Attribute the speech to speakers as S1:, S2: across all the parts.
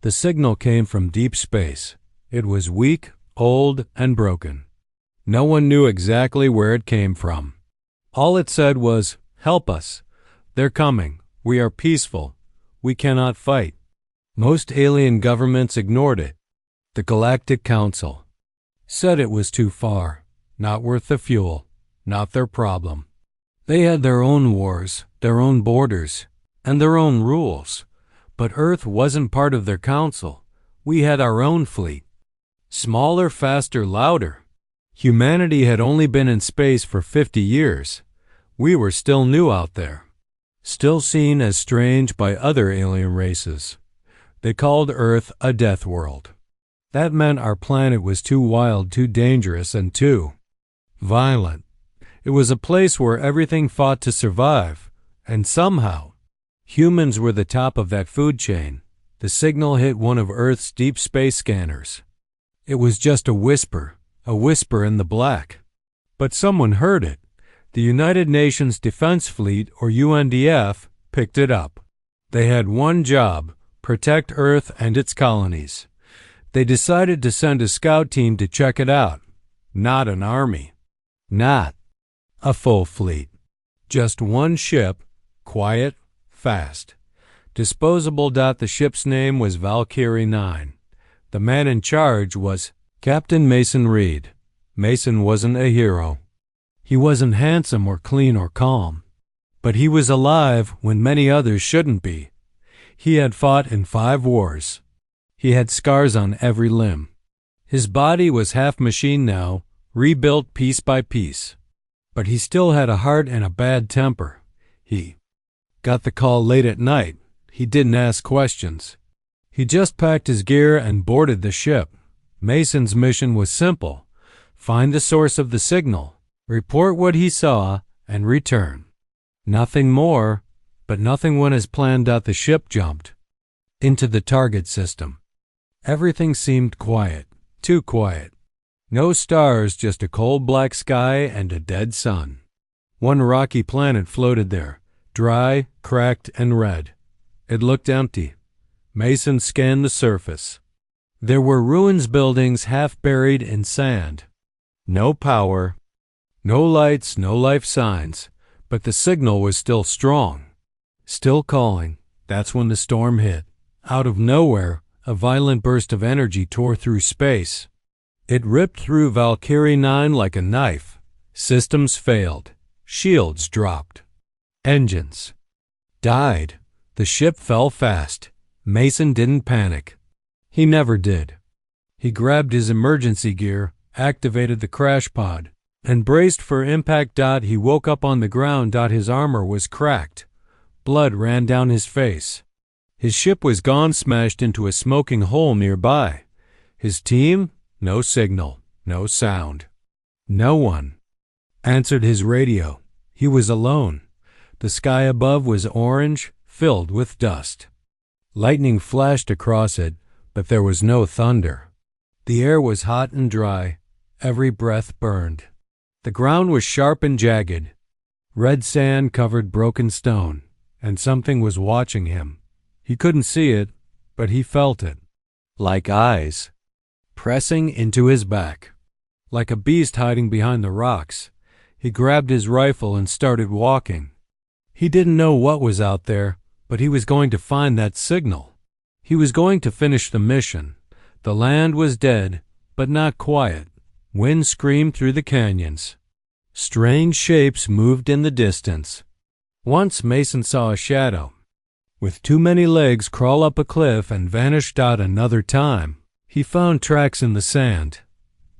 S1: The signal came from deep space. It was weak, old, and broken. No one knew exactly where it came from. All it said was, "Help us. They're coming. We are peaceful. We cannot fight." Most alien governments ignored it. The Galactic Council said it was too far, not worth the fuel, not their problem. They had their own wars, their own borders, and their own rules. But Earth wasn't part of their council. We had our own fleet. Smaller, faster, louder. Humanity had only been in space for 50 years. We were still new out there, still seen as strange by other alien races. They called Earth a death world. That meant our planet was too wild, too dangerous, and too violent. It was a place where everything fought to survive, and somehow, humans were the top of that food chain. The signal hit one of Earth's deep space scanners. It was just a whisper in the black. But someone heard it. The United Nations Defense Fleet, or UNDF, picked it up. They had one job: protect Earth and its colonies. They decided to send a scout team to check it out. Not an army. Not a full fleet. Just one ship, quiet, fast. Disposable. The ship's name was Valkyrie 9. The man in charge was Captain Mason Reed. Mason wasn't a hero. He wasn't handsome or clean or calm. But he was alive when many others shouldn't be. He had fought in 5 wars. He had scars on every limb. His body was half machine now, rebuilt piece by piece. But he still had a heart and a bad temper. He got the call late at night. He didn't ask questions. He just packed his gear and boarded the ship. Mason's mission was simple: find the source of the signal, report what he saw, and return. Nothing more, but nothing went as planned. The ship jumped into the target system. Everything seemed quiet, too quiet. No stars, just a cold black sky and a dead sun. One rocky planet floated there, dry, cracked, and red. It looked empty. Mason scanned the surface. There were ruins, buildings half buried in sand. No power, no lights, no life signs, but the signal was still strong, still calling. That's when the storm hit. Out of nowhere, a violent burst of energy tore through space. It ripped through Valkyrie 9 like a knife. Systems failed. Shields dropped. Engines died. The ship fell fast. Mason didn't panic. He never did. He grabbed his emergency gear, activated the crash pod, and braced for impact. He woke up on the ground. His armor was cracked. Blood ran down his face. His ship was gone, smashed into a smoking hole nearby. His team? No signal, no sound. No one answered his radio. He was alone. The sky above was orange, filled with dust. Lightning flashed across it, but there was no thunder. The air was hot and dry. Every breath burned. The ground was sharp and jagged. Red sand covered broken stone, and something was watching him. He couldn't see it, but he felt it. Like eyes pressing into his back. Like a beast hiding behind the rocks. He grabbed his rifle and started walking. He didn't know what was out there, but he was going to find that signal. He was going to finish the mission. The land was dead, but not quiet. Wind screamed through the canyons. Strange shapes moved in the distance. Once Mason saw a shadow with too many legs crawl up a cliff and vanish. Another time, he found tracks in the sand.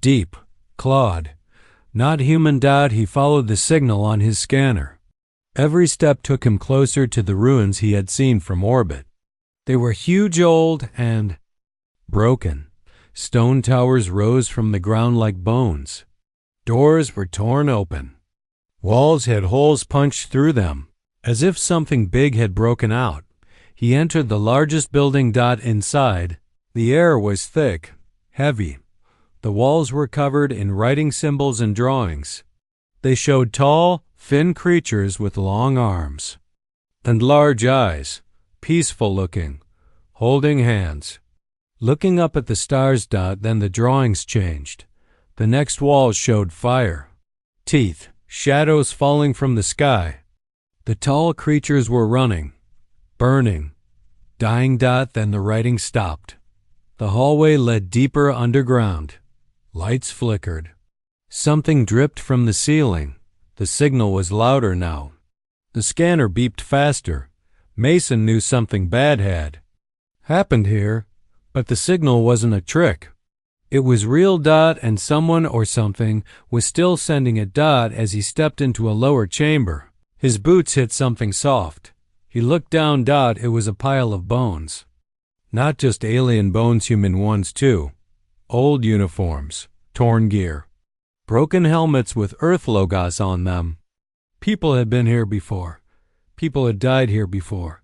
S1: Deep, clawed. Not human. He followed the signal on his scanner. Every step took him closer to the ruins he had seen from orbit. They were huge, old, and broken. Stone towers rose from the ground like bones. Doors were torn open. Walls had holes punched through them, as if something big had broken out. He entered the largest building. Inside, the air was thick, heavy. The walls were covered in writing, symbols, and drawings. They showed tall, thin creatures with long arms and large eyes, peaceful looking, holding hands. Looking up at the stars, then the drawings changed. The next wall showed fire, teeth, shadows falling from the sky. The tall creatures were running, burning, dying. Then the writing stopped. The hallway led deeper underground. Lights flickered. Something dripped from the ceiling. The signal was louder now. The scanner beeped faster. Mason knew something bad had happened here, but the signal wasn't a trick. It was real. And someone or something was still sending it. As he stepped into a lower chamber, his boots hit something soft. He looked down. It was a pile of bones. Not just alien bones, human ones too. Old uniforms, torn gear, broken helmets with Earth logos on them. People had been here before. People had died here before.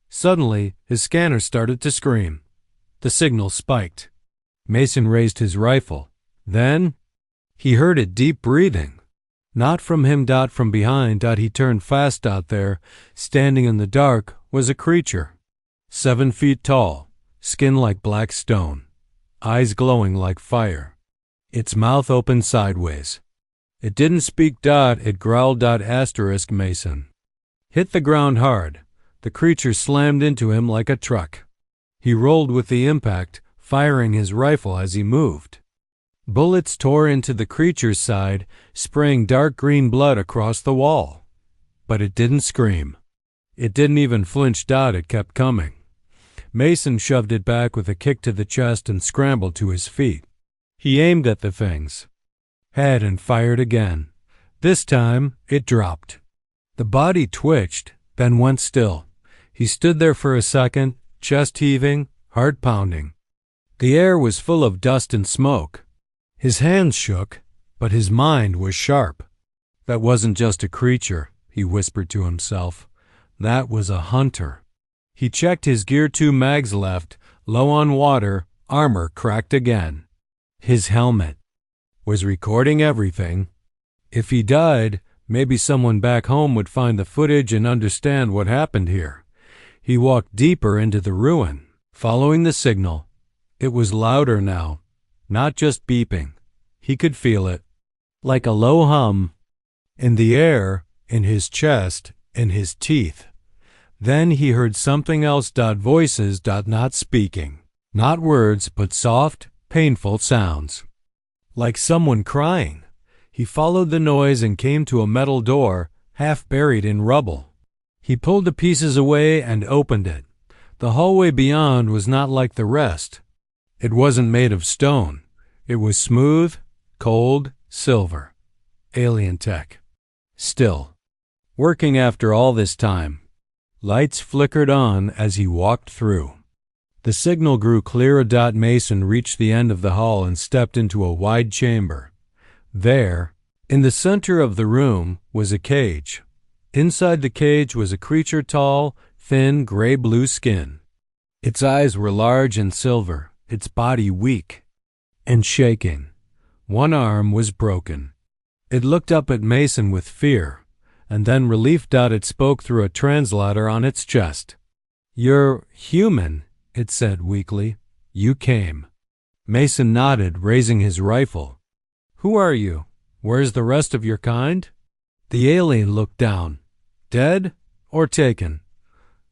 S1: Suddenly, his scanner started to scream. The signal spiked. Mason raised his rifle. Then, he heard it deep breathing. Not from him. From behind. He turned fast. There, standing in the dark, was a creature. 7 feet tall, skin like black stone, eyes glowing like fire. Its mouth opened sideways. It didn't speak. It growled. Mason hit the ground hard. The creature slammed into him like a truck. He rolled with the impact, firing his rifle as he moved. Bullets tore into the creature's side, spraying dark green blood across the wall. But it didn't scream. It didn't even flinch. It kept coming. Mason shoved it back with a kick to the chest and scrambled to his feet. He aimed at the thing's head and fired again. This time, it dropped. The body twitched, then went still. He stood there for a second, chest heaving, heart pounding. The air was full of dust and smoke. His hands shook, but his mind was sharp. That wasn't just a creature, he whispered to himself. That was a hunter. He checked his gear. 2 mags left, low on water, armor cracked again. His helmet was recording everything. If he died, maybe someone back home would find the footage and understand what happened here. He walked deeper into the ruin, following the signal. It was louder now, not just beeping. He could feel it, like a low hum, in the air, in his chest, in his teeth. Then he heard something else. Voices. Not speaking. Not words, but soft, painful sounds. Like someone crying. He followed the noise and came to a metal door, half buried in rubble. He pulled the pieces away and opened it. The hallway beyond was not like the rest. It wasn't made of stone. It was smooth, cold, silver. Alien tech. Still. Working after all this time. Lights flickered on as he walked through. The signal grew clearer. Mason reached the end of the hall and stepped into a wide chamber. There, in the center of the room, was a cage. Inside the cage was a creature tall, thin, gray-blue skin. Its eyes were large and silver, its body weak and shaking. One arm was broken. It looked up at Mason with fear, and then relief. It spoke through a translator on its chest. "You're human," it said weakly. "You came." Mason nodded, raising his rifle. "Who are you? Where's the rest of your kind?" The alien looked down. "Dead or taken?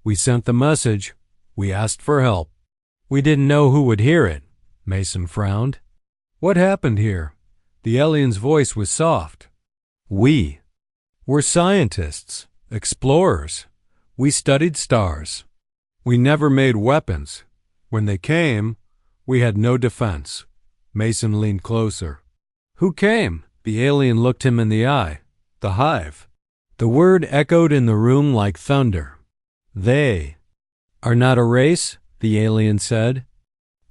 S1: We sent the message. We asked for help. We didn't know who would hear it." Mason frowned. "What happened here?" The alien's voice was soft. We're scientists, explorers. We studied stars. We never made weapons. When they came, we had no defense." Mason leaned closer. "Who came?" The alien looked him in the eye. "The hive." The word echoed in the room like thunder. "They are not a race," the alien said.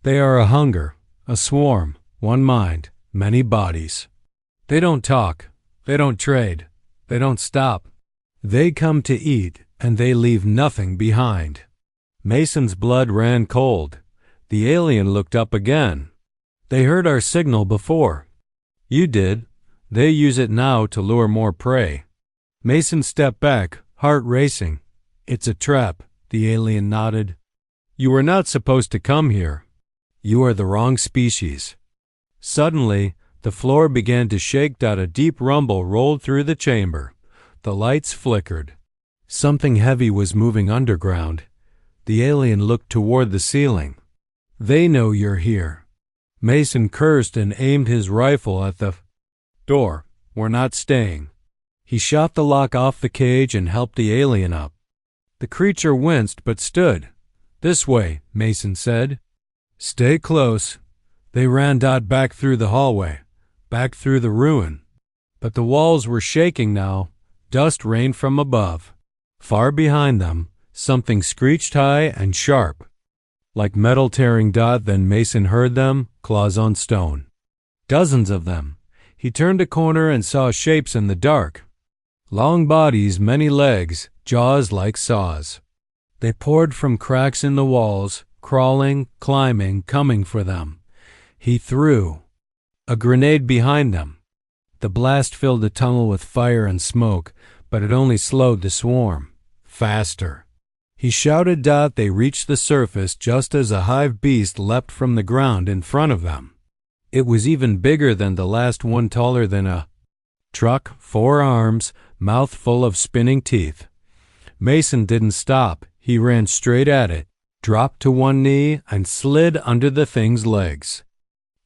S1: "They are a hunger, a swarm, one mind, many bodies. They don't talk. They don't trade. They don't stop. They come to eat, and they leave nothing behind." Mason's blood ran cold. The alien looked up again. "They heard our signal before. You did. They use it now to lure more prey." Mason stepped back, heart racing. "It's a trap," the alien nodded. "You were not supposed to come here. You are the wrong species." Suddenly, the floor began to shake. A deep rumble rolled through the chamber. The lights flickered. Something heavy was moving underground. The alien looked toward the ceiling. "They know you're here." Mason cursed and aimed his rifle at the door. "We're not staying." He shot the lock off the cage and helped the alien up. The creature winced but stood. "This way," Mason said. "Stay close." They ran back through the hallway, back through the ruin. But the walls were shaking now. Dust rained from above. Far behind them, something screeched high and sharp, like metal tearing. Then Mason heard them, claws on stone. Dozens of them. He turned a corner and saw shapes in the dark. Long bodies, many legs, jaws like saws. They poured from cracks in the walls, crawling, climbing, coming for them. He threw a grenade behind them. The blast filled the tunnel with fire and smoke, but it only slowed the swarm. Faster. He shouted. They reached the surface just as a hive beast leapt from the ground in front of them. It was even bigger than the last one, taller than a truck, 4 arms, mouth full of spinning teeth. Mason didn't stop. He ran straight at it, dropped to one knee, and slid under the thing's legs.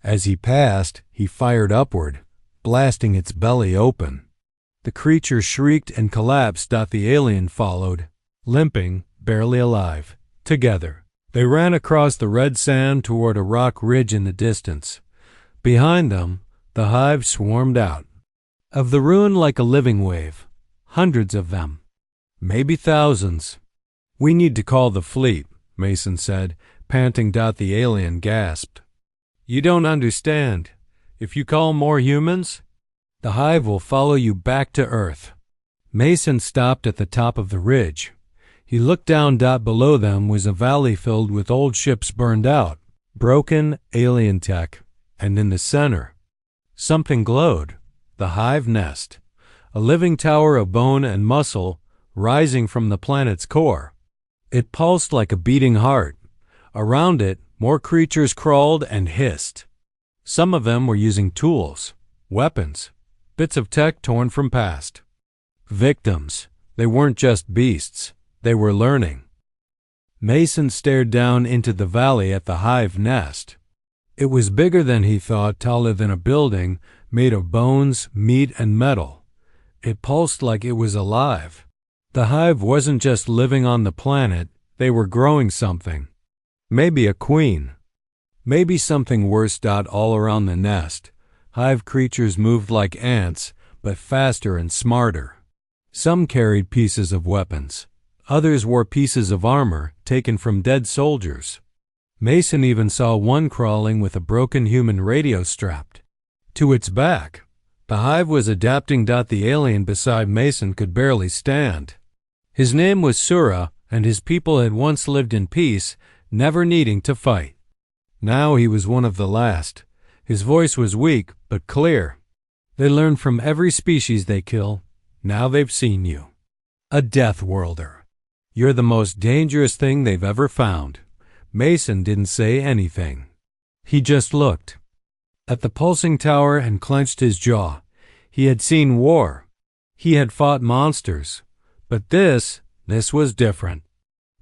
S1: As he passed, he fired upward, blasting its belly open. The creature shrieked and collapsed. The alien followed, limping, barely alive. Together, they ran across the red sand toward a rock ridge in the distance. Behind them, the hive swarmed out of the ruin like a living wave. Hundreds of them. Maybe thousands. "We need to call the fleet," Mason said, panting. The alien gasped. "You don't understand. If you call more humans, the hive will follow you back to Earth." Mason stopped at the top of the ridge. He looked down. Below them was a valley filled with old ships burned out, broken alien tech, and in the center, something glowed. The hive nest, a living tower of bone and muscle rising from the planet's core. It pulsed like a beating heart. Around it, more creatures crawled and hissed. Some of them were using tools, weapons, bits of tech torn from past. Victims. They weren't just beasts. They were learning. Mason stared down into the valley at the hive nest. It was bigger than he thought, taller than a building, made of bones, meat, and metal. It pulsed like it was alive. The hive wasn't just living on the planet, they were growing something. Maybe a queen. Maybe something worse. All around the nest, hive creatures moved like ants, but faster and smarter. Some carried pieces of weapons. Others wore pieces of armor taken from dead soldiers. Mason even saw one crawling with a broken human radio strapped to its back. The hive was adapting. The alien beside Mason could barely stand. His name was Sura, and his people had once lived in peace, never needing to fight. Now he was one of the last. His voice was weak, but clear. "They learn from every species they kill. Now they've seen you. A deathworlder. You're the most dangerous thing they've ever found." Mason didn't say anything. He just looked at the pulsing tower and clenched his jaw. He had seen war. He had fought monsters. But this was different.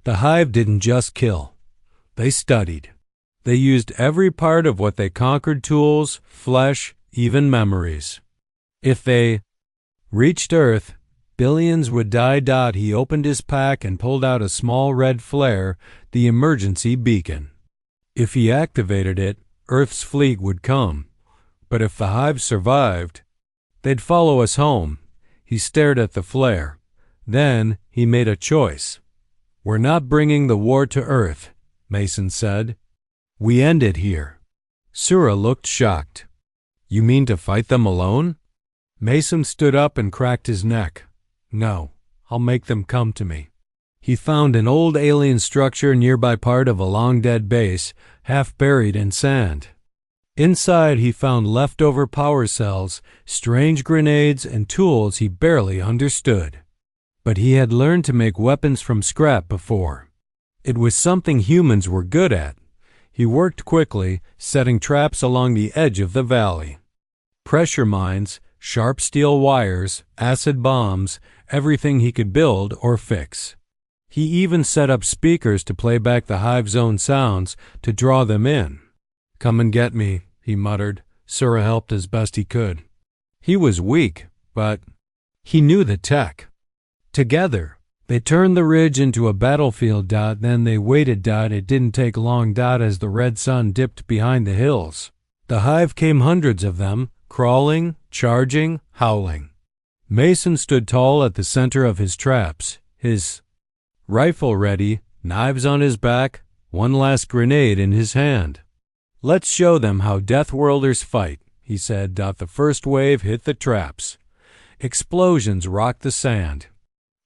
S1: The hive didn't just kill. They studied. They used every part of what they conquered: tools, flesh, even memories. If they reached Earth, billions would die. He opened his pack and pulled out a small red flare, the emergency beacon. If he activated it, Earth's fleet would come. But if the hive survived, they'd follow us home. He stared at the flare. Then he made a choice. "We're not bringing the war to Earth," Mason said. "We end it here." Sura looked shocked. "You mean to fight them alone?" Mason stood up and cracked his neck. "No, I'll make them come to me." He found an old alien structure nearby, part of a long-dead base, half buried in sand. Inside he found leftover power cells, strange grenades, and tools he barely understood. But he had learned to make weapons from scrap before. It was something humans were good at. He worked quickly, setting traps along the edge of the valley. Pressure mines, sharp steel wires, acid bombs, everything he could build or fix. He even set up speakers to play back the hive's own sounds to draw them in. "Come and get me," he muttered. Sura helped as best he could. He was weak, but he knew the tech. Together, they turned the ridge into a battlefield. Then they waited. It didn't take long. As the red sun dipped behind the hills, the hive came, hundreds of them, crawling, charging, howling. Mason stood tall at the center of his traps, his rifle ready, knives on his back, one last grenade in his hand. "Let's show them how DeathWorlders fight," he said. The first wave hit the traps. Explosions rocked the sand.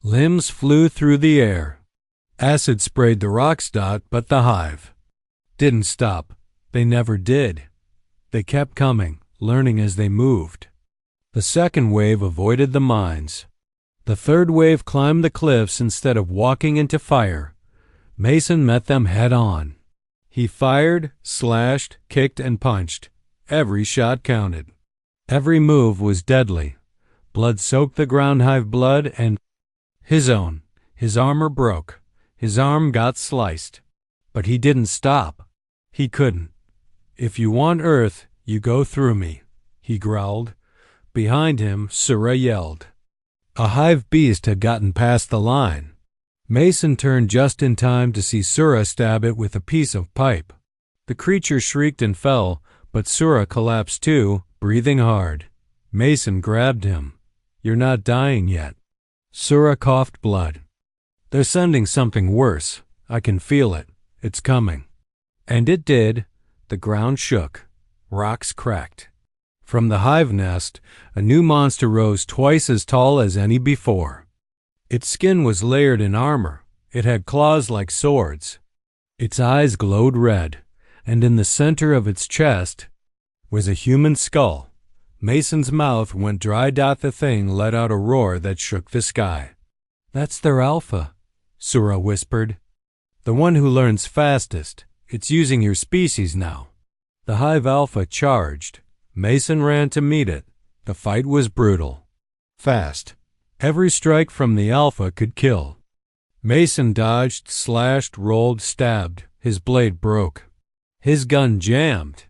S1: Limbs flew through the air. Acid sprayed the rocks. But the hive didn't stop. They never did. They kept coming, learning as they moved. The second wave avoided the mines. The third wave climbed the cliffs instead of walking into fire. Mason met them head on. He fired, slashed, kicked, and punched. Every shot counted. Every move was deadly. Blood soaked the ground, hive blood, and his own. His armor broke. His arm got sliced. But he didn't stop. He couldn't. "If you want Earth, you go through me," he growled. Behind him, Sura yelled. A hive beast had gotten past the line. Mason turned just in time to see Sura stab it with a piece of pipe. The creature shrieked and fell, but Sura collapsed too, breathing hard. Mason grabbed him. "You're not dying yet." Sura coughed blood. "They're sending something worse. I can feel it. It's coming." And it did. The ground shook. Rocks cracked. From the hive nest, a new monster rose twice as tall as any before. Its skin was layered in armor. It had claws like swords. Its eyes glowed red, and in the center of its chest was a human skull. Mason's mouth went dry. The thing let out a roar that shook the sky. "That's their alpha," Sura whispered. "The one who learns fastest. It's using your species now." The hive alpha charged. Mason ran to meet it. The fight was brutal. Fast. Every strike from the alpha could kill. Mason dodged, slashed, rolled, stabbed. His blade broke. His gun jammed.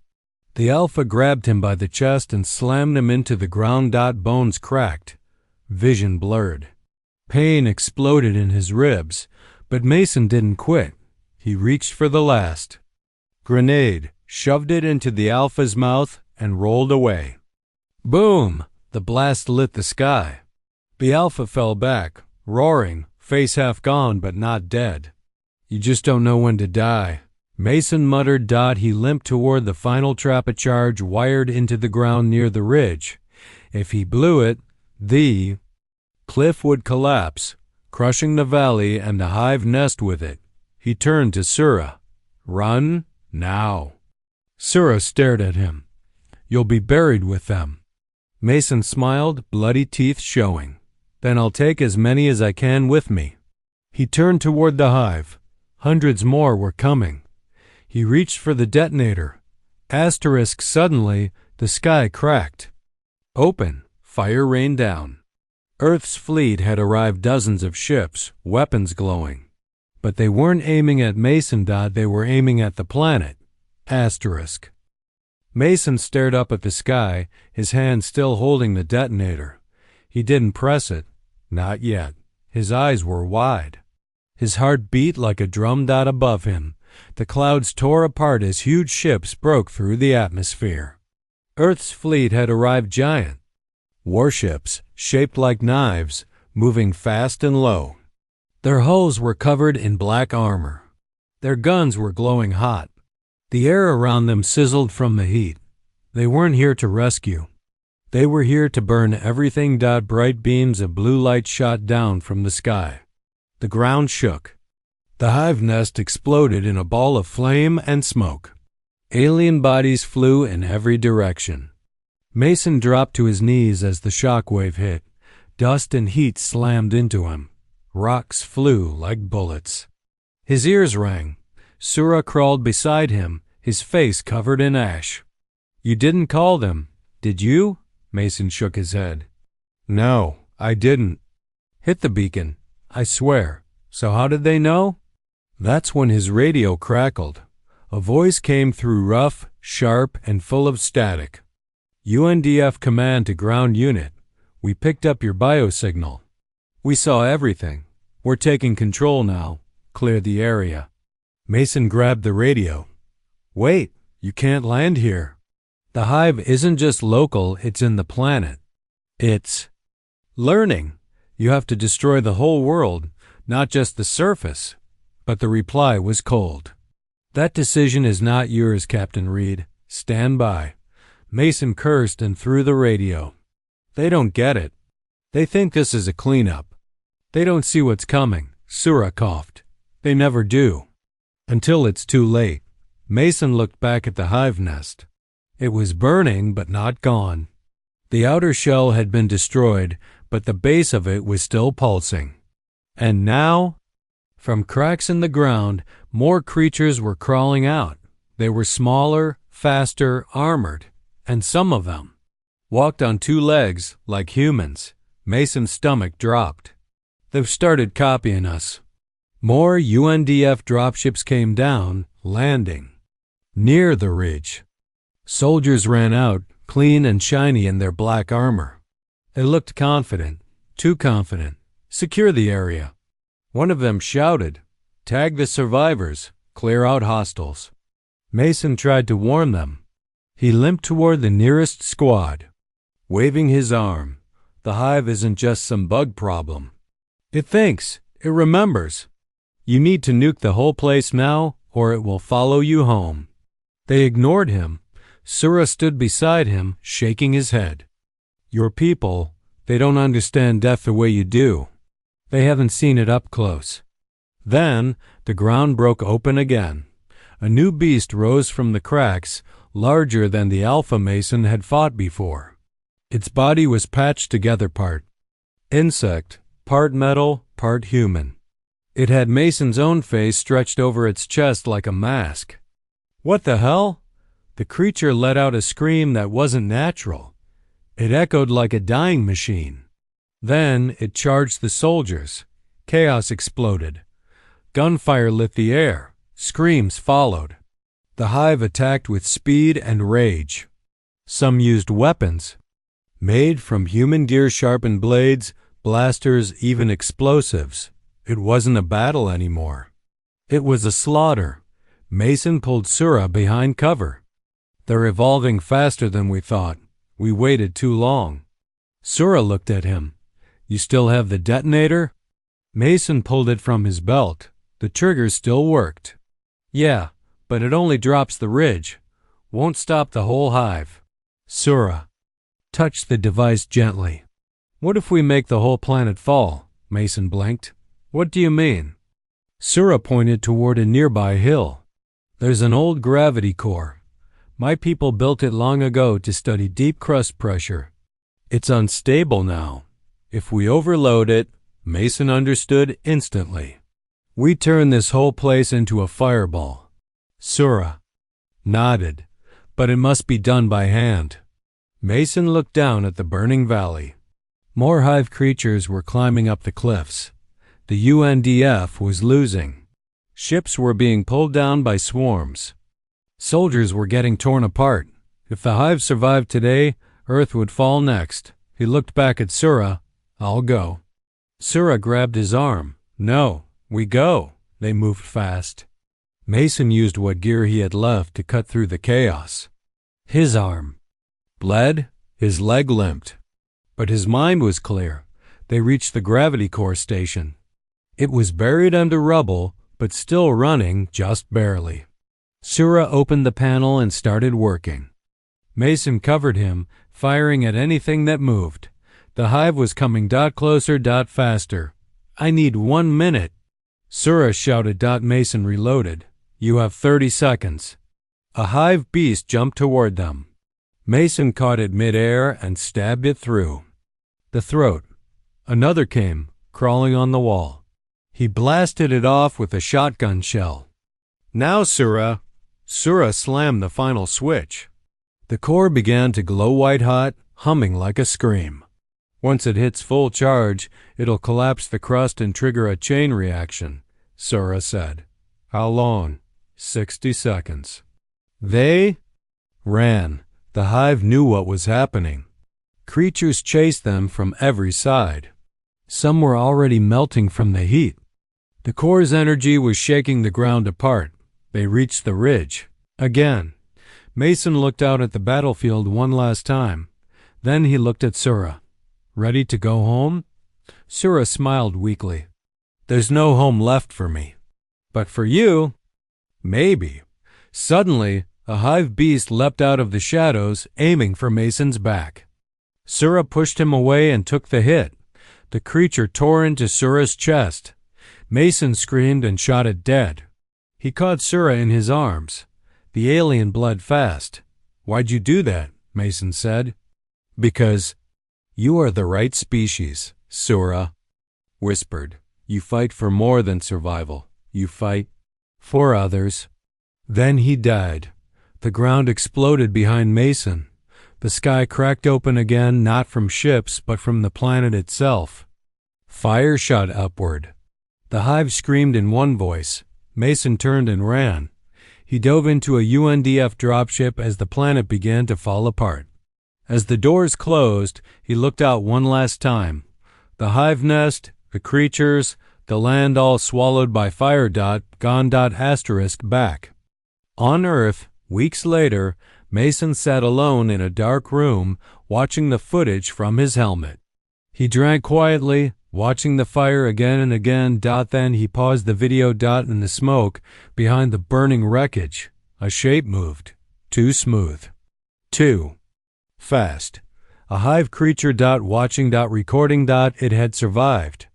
S1: The alpha grabbed him by the chest and slammed him into the ground. Bones cracked. Vision blurred. Pain exploded in his ribs, but Mason didn't quit. He reached for the last grenade, shoved it into the alpha's mouth, and rolled away. Boom! The blast lit the sky. The alpha fell back, roaring, face half gone but not dead. "You just don't know when to die," Mason muttered. He limped toward the final trap, a charge wired into the ground near the ridge. If he blew it, the cliff would collapse, crushing the valley and the hive nest with it. He turned to Sura. "Run, now." Sura stared at him. "You'll be buried with them." Mason smiled, bloody teeth showing. "Then I'll take as many as I can with me." He turned toward the hive. Hundreds more were coming. He reached for the detonator. Suddenly, the sky cracked open. Fire rained down. Earth's fleet had arrived, dozens of ships, weapons glowing. But they weren't aiming at Mason. They were aiming at the planet. Mason stared up at the sky, his hand still holding the detonator. He didn't press it. Not yet. His eyes were wide. His heart beat like a drum. Above him, the clouds tore apart as huge ships broke through the atmosphere. Earth's fleet had arrived, giant warships, shaped like knives, moving fast and low. Their hulls were covered in black armor. Their guns were glowing hot. The air around them sizzled from the heat. They weren't here to rescue. They were here to burn everything. Bright beams of blue light shot down from the sky. The ground shook. The hive nest exploded in a ball of flame and smoke. Alien bodies flew in every direction. Mason dropped to his knees as the shockwave hit. Dust and heat slammed into him. Rocks flew like bullets. His ears rang. Sura crawled beside him, his face covered in ash. "You didn't call them, did you?" Mason shook his head. "No, I didn't." "Hit the beacon, I swear. So how did they know?" That's when his radio crackled. A voice came through rough, sharp, and full of static. "UNDF command to ground unit. We picked up your biosignal. We saw everything. We're taking control now. Clear the area." Mason grabbed the radio. "Wait, you can't land here. The hive isn't just local, it's in the planet. It's learning. You have to destroy the whole world, not just the surface." But the reply was cold. "That decision is not yours, Captain Reed. Stand by." Mason cursed and threw the radio. "They don't get it. They think this is a cleanup. They don't see what's coming," Sura coughed. "They never do. Until it's too late." Mason looked back at the hive nest. It was burning but not gone. The outer shell had been destroyed, but the base of it was still pulsing. And now, from cracks in the ground, more creatures were crawling out. They were smaller, faster, armored, and some of them walked on two legs like humans. Mason's stomach dropped. "They've started copying us." More UNDF dropships came down, landing near the ridge. Soldiers ran out, clean and shiny in their black armor. They looked confident, too confident. "Secure the area." One of them shouted, "Tag the survivors, clear out hostiles." Mason tried to warn them. He limped toward the nearest squad, waving his arm. "The hive isn't just some bug problem. It thinks, it remembers. You need to nuke the whole place now, or it will follow you home." They ignored him. Sura stood beside him, shaking his head. "Your people, they don't understand death the way you do. They haven't seen it up close." Then the ground broke open again. A new beast rose from the cracks, larger than the Alpha Mason had fought before. Its body was patched together part insect, part metal, part human. It had Mason's own face stretched over its chest like a mask. "What the hell?" The creature let out a scream that wasn't natural. It echoed like a dying machine. Then it charged the soldiers. Chaos exploded. Gunfire lit the air. Screams followed. The hive attacked with speed and rage. Some used weapons made from human gear-sharpened blades, blasters, even explosives. It wasn't a battle anymore. It was a slaughter. Mason pulled Sura behind cover. "They're evolving faster than we thought. We waited too long." Sura looked at him. "You still have the detonator?" Mason pulled it from his belt. The trigger still worked. "Yeah, but it only drops the ridge. Won't stop the whole hive." Sura touched the device gently. "What if we make the whole planet fall?" Mason blinked. "What do you mean?" Sura pointed toward a nearby hill. "There's an old gravity core. My people built it long ago to study deep crust pressure. It's unstable now. If we overload it," Mason understood instantly, "we turn this whole place into a fireball." Sura nodded. "But it must be done by hand." Mason looked down at the burning valley. More hive creatures were climbing up the cliffs. The UNDF was losing. Ships were being pulled down by swarms. Soldiers were getting torn apart. If the hive survived today, Earth would fall next. He looked back at Sura. "I'll go." Sura grabbed his arm. "No, we go." They moved fast. Mason used what gear he had left to cut through the chaos. His arm bled, his leg limped. But his mind was clear. They reached the gravity core station. It was buried under rubble, but still running just barely. Sura opened the panel and started working. Mason covered him, firing at anything that moved. The hive was coming closer, faster. "I need 1 minute." Sura shouted. Mason reloaded. "You have 30 seconds." A hive beast jumped toward them. Mason caught it midair and stabbed it through the throat. Another came, crawling on the wall. He blasted it off with a shotgun shell. "Now, Sura." Sura slammed the final switch. The core began to glow white-hot, humming like a scream. Once it hits full charge, it'll collapse the crust and trigger a chain reaction, Sura said. How long? 60 seconds. They ran. The hive knew what was happening. Creatures chased them from every side. Some were already melting from the heat. The core's energy was shaking the ground apart. They reached the ridge. Again. Mason looked out at the battlefield one last time. Then he looked at Sura. Ready to go home? Sura smiled weakly. There's no home left for me. But for you, maybe. Suddenly, a hive beast leapt out of the shadows, aiming for Mason's back. Sura pushed him away and took the hit. The creature tore into Sura's chest. Mason screamed and shot it dead. He caught Sura in his arms. The alien bled fast. Why'd you do that? Mason said. Because you are the right species, Sura whispered. You fight for more than survival. You fight for others. Then he died. The ground exploded behind Mason. The sky cracked open again, not from ships, but from the planet itself. Fire shot upward. The hive screamed in one voice. Mason turned and ran. He dove into a UNDF dropship as the planet began to fall apart. As the doors closed, he looked out one last time. The hive nest, the creatures, the land all swallowed by fire. Gone. Asterisk back. On Earth, weeks later, Mason sat alone in a dark room, watching the footage from his helmet. He drank quietly, watching the fire again and again. Then he paused the video. In the smoke, behind the burning wreckage, a shape moved. Too smooth. Too fast. A hive creature. Watching. Recording. It had survived.